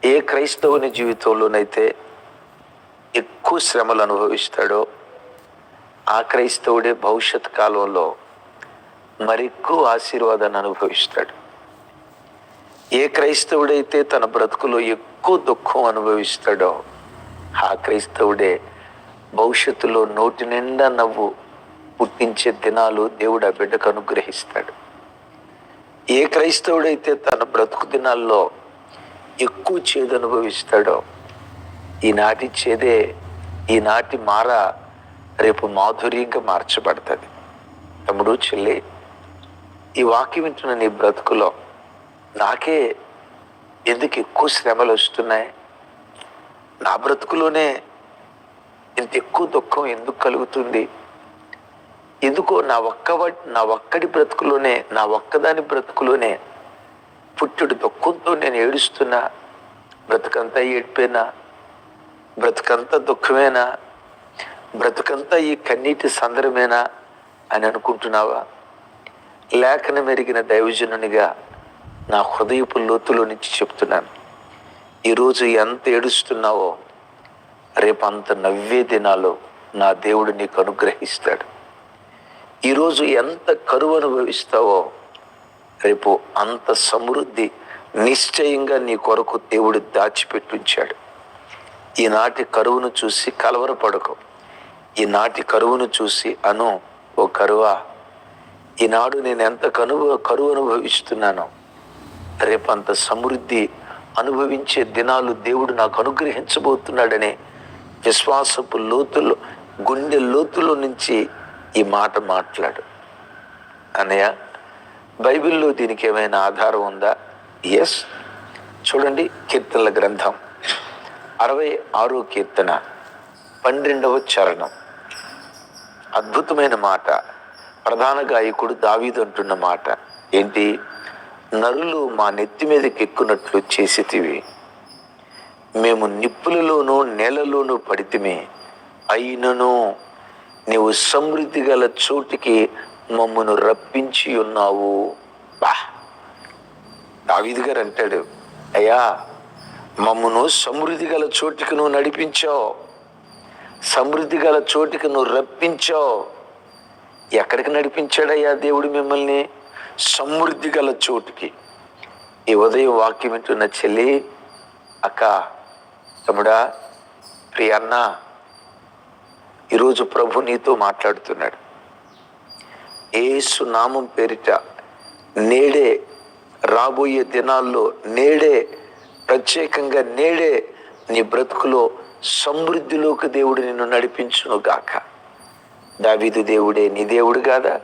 ఏ క్రైస్తవుని జీవితంలోనైతే ఎక్కువ శ్రమలు అనుభవిస్తాడో ఆ క్రైస్తవుడే భవిష్యత్ కాలంలో మరెక్కువ ఆశీర్వాదాన్ని అనుభవిస్తాడు. ఏ క్రైస్తవుడైతే తన బ్రతుకులో ఎక్కువ దుఃఖం అనుభవిస్తాడో ఆ క్రైస్తవుడే భవిష్యత్తులో నోటి నిండా నవ్వు పుట్టించే దినాలు దేవుడు ఆ బిడ్డకు అనుగ్రహిస్తాడు. ఏ క్రైస్తవుడైతే తన బ్రతుకు దినాల్లో ఎక్కువ చేదు అనుభవిస్తాడో ఈనాటి చేదే, ఈనాటి మార రేపు మాధుర్యంగా మార్చబడుతుంది. తమ్ముడు, చెల్లి, ఈ వాక్యం వింటున్న నీ బ్రతుకులో నాకే ఎందుకు ఎక్కువ శ్రమలు వస్తున్నాయి, నా బ్రతుకులోనే ఇంత ఎక్కువ దుఃఖం ఎందుకు కలుగుతుంది, ఎందుకో నా ఒక్కడి బ్రతుకులోనే, నా ఒక్కదాని బ్రతుకులోనే పుట్టుడు దుఃఖంతో నేను ఏడుస్తున్నా, బ్రతుకంతా ఏడ్పేనా, బ్రతుకంతా దుఃఖమేనా, బ్రతుకంతా ఈ కన్నీటి సందరమేనా అని అనుకుంటున్నావా? లేఖనం మెరిగిన దైవజనునిగా నా హృదయపు లోతులో నుంచి చెప్తున్నాను, ఈరోజు ఎంత ఏడుస్తున్నావో రేపు అంత నవ్వే దినాలు నా దేవుడు నీకు అనుగ్రహిస్తాడు. ఈరోజు ఎంత కరువు అనుభవిస్తావో రేపు అంత సమృద్ధి నిశ్చయంగా నీ కొరకు దేవుడు దాచిపెట్టించాడు. ఈనాటి కరువును చూసి కలవరపడకు. ఈనాటి కరువును చూసి అను, ఓ కరువా, ఈనాడు నేను ఎంత కరువు అనుభవిస్తున్నానో రేపు అంత సమృద్ధి అనుభవించే దినాలు దేవుడు నాకు అనుగ్రహించబోతున్నాడనే విశ్వాసపు లోతుల్లో, గుండె లోతులో నుంచి ఈ మాట మాట్లాడు. అన్నయ్య, బైబిల్లో దీనికి ఏమైనా ఆధారం ఉందా? ఎస్. చూడండి, కీర్తనల గ్రంథం 66వ కీర్తన 12వ చరణం, అద్భుతమైన మాట. ప్రధాన గాయకుడు దావీదు అంటున్న మాట ఏంటి? నరులు మా నెత్తి మీదకి ఎక్కునట్లు చేసితివి, మేము నిప్పులలోనూ నేలలోనూ పడితిమే, అయినను నీవు సమృద్ధి గల చోటికి మమ్మను రప్పించి ఉన్నావు. దావీదు గారు అంటాడు, అయ్యా, మమ్మను సమృద్ధి గల చోటికి నువ్వు నడిపించావు, సమృద్ధి గల చోటికి నువ్వు రప్పించావు. ఎక్కడికి నడిపించాడయ్యా దేవుడు మిమ్మల్ని? సమృద్ధి గల చోటుకి. ఈ ఉదయం వాక్యం వింటున్న చెల్లి, అక్క, తమ్ముడా, ప్రియ అన్న, ఈరోజు ప్రభు నీతో మాట్లాడుతున్నాడు. యేసు నామం పేరిట నేడే, రాబోయే దినాల్లో నేడే, ప్రత్యేకంగా నేడే నీ బ్రతుకులో సమృద్ధిలోకి దేవుడు నిన్ను నడిపించును గాక. దావీదు దేవుడే నీ దేవుడు కాదా?